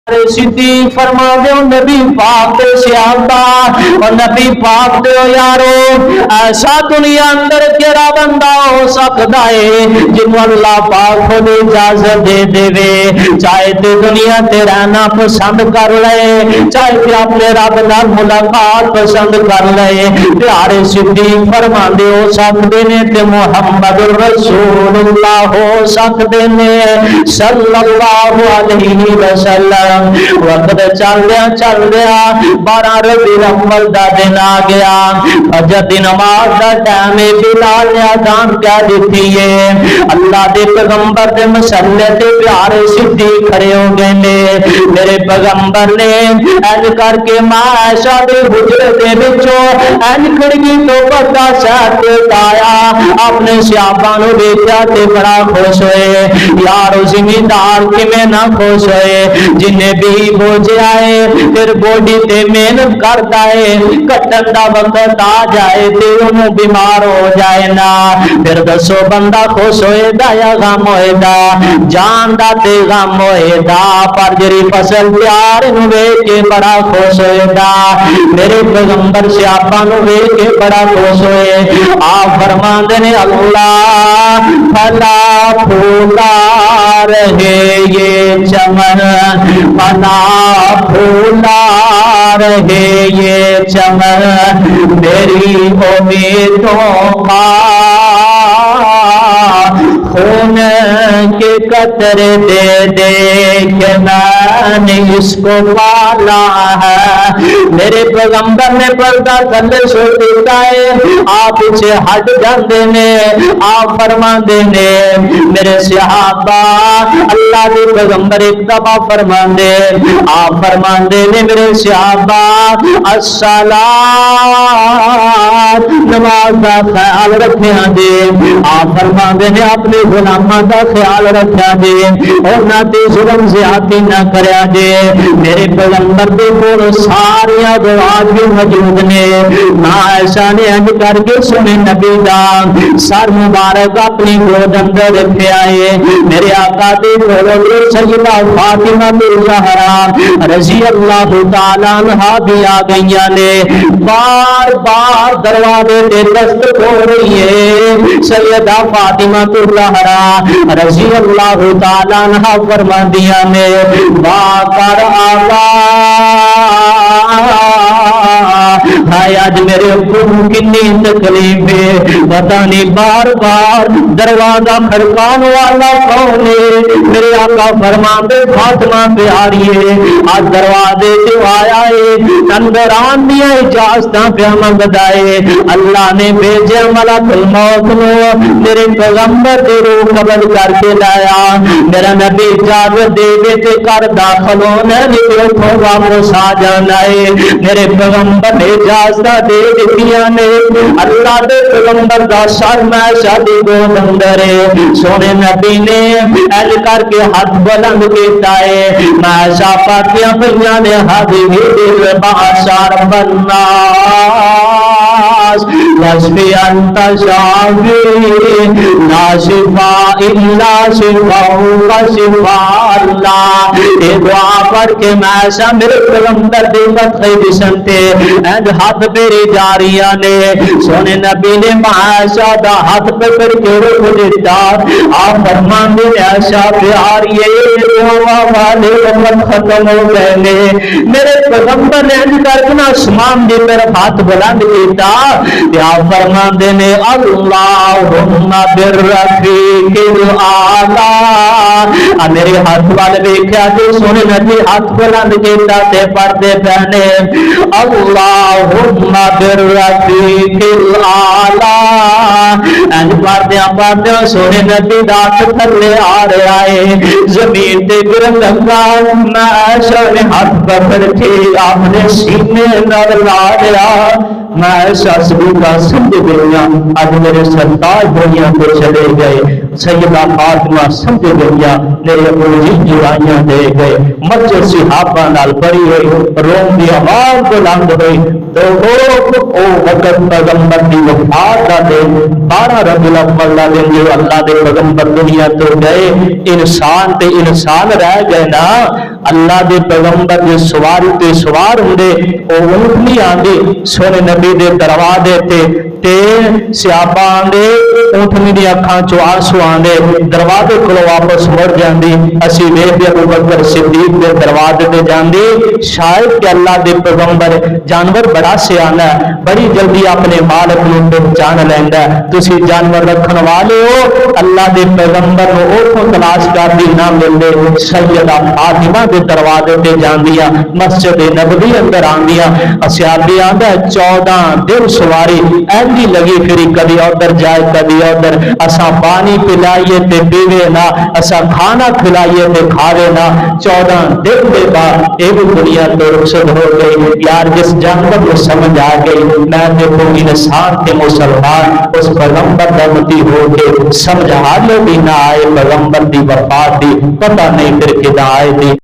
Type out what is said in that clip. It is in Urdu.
صدیق فرما دے نبی پاک دے صحابہ اور نبی پاک دے یارو ایسا دنیا اندر کیڑا بندہ ہو سکتا ہے جنوں اللہ پاک خود اجازت دے دے چاہے تے دنیا تے رہنا پسند کر لے چاہے تے اپنے رب نال ملاقات پسند کر لے پیارے صدیق فرما دے ہو سکتے نے تے محمد رسول اللہ ہو سکتے نے صلی اللہ علیہ وسلم وقت چل رہا 12 ربیع الاول دا دن آ گیا فجر دی نماز دا ٹائم بلال نے اذان کہہ دیتی ہے اللہ دے پیغمبر دے مسلے تے پیارے صدیق کھڑے ہو گئے نے میرے پیغمبر نے اج کر کے ماں عائشہ دے حجرے دے وچوں اج کھڑکی تو پردہ ساتھ آیا اپنے صحابہ نو ویکھیا تے بڑا خوش ہوئے یار زمیندار کیویں نہ خوش ہوئے جن بھی بوجھ آئے پھر بوڈی تے محنت کرتا ہے کٹن دا وقت آ جائے تے انہوں بیمار ہو جائے نا پھر دسو بندہ خوش ہوئے دا یا غم ہوئے دا جان دا تے غم ہوئے دا پر جری فصل پیار انہوں وے کے بڑا خوش ہوئے دا میرے پیغمبر صحابہ نو وے کے بڑا خوش ہوئے آپ فرمان دینے اللہ پھلا پھولا رہے یہ چمن پنا پھولا رہے یہ چمن میری امیدوں کا خون کے قطرے دے دے کہ میں نے اس کو پالا ہے میرے پیغمبر نے پردہ کندے چھوڑ دیتا ہے آپ اسے ہٹ جاندے نے آپ فرما دینے میرے صحابہ اللہ دے پیغمبر ایک دفعہ فرما دے آپ فرما دینے میرے صحابہ الصلاۃ نماز کا خیال رکھنے دے آپ فرما دینے اپنے غلاماں دا خیال رکھیا دے اور نہ تے ظلم زیادتی نہ کریا دے میرے پیغمبر دے کول ساریاں دعا بھی موجود نے ماں عائشہ نے انج کر کے سنے نبی دا سر مبارک اپنی گود اندر رکھیا ہے میرے آقا دے کول سیدہ فاطمہ الزہرا رضی اللہ تعالی عنہا بھی آ گئیاں نے بار بار دروازے تے دستک ہو رہی ہے سیدہ فاطمہ الزہرا رضی اللہ تعالی عنہا فرماندیاں نے با کر آقا ہائے آج میرے ابو کتنی تکلیف ہے پتہ نہیں بار بار دروازہ کھڑکان والا کون ہے میرے آقا فرماندے فاطمہ پیاری ہے آج دروازے سے آیا ہے اندر آن دیا اجازتاں پہ منگدا ہے اللہ نے بھیجے ملک الموت نو میرے پیغمبر دے روح قبل کر کے لایا میرا نبی اجازت دے دے تے کر داخل ہونے نکلو کھوگا موسیٰ جانا ہے میرے پیغمبر نے اجازت دے دیا نے اللہ دے پیغمبر دا سر میں شادی کو اندر ہے سونے نبی نے ایل کر کے ہاتھ بلند کیتا ہے میں شاپاتیاں پہیاں نے حدی دل باشار بننا واسفی انت شافی لا شفا الا شفا کا شفا اللہ یہ دعا پڑھ کے میں شاہ میرے پیغمبر دے فتخی بسنتے اینڈ ہاتھ پیری جاریاں نے سونے نبی نے معاشا دا ہاتھ پہ کر کے رکھ دیتا آپ فرمان دے ایسا پیاری دعا والے وقت ختم ہو گئے میرے پیغمبر نے اینڈ کر کے آسمان دی طرف ہاتھ بلند کیتا یا فرمان دے نے اللہم بالرفیق الاعلی میرے ہاتھ والے دیکھا دے سونے نبی ہاتھ بلند کیتا تے پردے پہنے اللہم بالرفیق الاعلی اینڈ پردے سونے نبی دات تھلے آ رہا ہے زمین تے گرم لگا میں ایسا نے ہاتھ پکڑ کے آپ نے سینے نر لا دیا میں ایسا سبھی کا سمجھ گیا آج میرے سرتاج دنیا کو چلے گئے سیدہ فاطمہ سمجھ گئیاں میرے ابو جی جوائیاں دے گئے مسجد صحابہ نال بڑی ہوئی روم دی آواز بلند ہوئی تو او وقت پیغمبر دی وفات دا دے 12 ربیع الاول دا دن جو اللہ دے پیغمبر دنیا تو گئے انسان تے انسان رہ گئے نا اللہ دے پیغمبر دے سواری تے سوار ہوندے او اونٹ نہیں آندے سونے نبی دے دروازے تے سیابا آندے اونٹنی دی اکھاں چوں آنسو آندے دروازے کولوں واپس مڑ جاندی اسی ویکھ ابو بکر صدیق دے دروازے تے جاندی شاید کہ اللہ دے پیغمبر جانور بڑا سیانا ہے بڑی جلدی اپنے مالک نوں پہچان لیندا ہے تسی جانور رکھن والے ہو اللہ دے پیغمبر نوں اوتھوں تلاش کردی نہ ملدے سیدہ فاطمہ دے دروازے تے جاندیاں مسجد نبوی اندر آندیاں صحابی آندا 14 دن سواری ایندی لگی پھری کبھی ادھر جائے کبھی ادھر اساں پانی پلائیے تے پیوے نہ اساں کھانا کھلائیے تے کھاوے نہ 14 دن دے بعد ایک دنیا تو رخصت ہو گئی یار جس جانور کو سمجھ آ گئی میں دیکھو انسان تے مسلمان اس پیغمبر دا متی ہو کے سمجھ حال بھی نہ آئے پیغمبر دی وفات دی پتہ نہیں پھر کدا آئے دی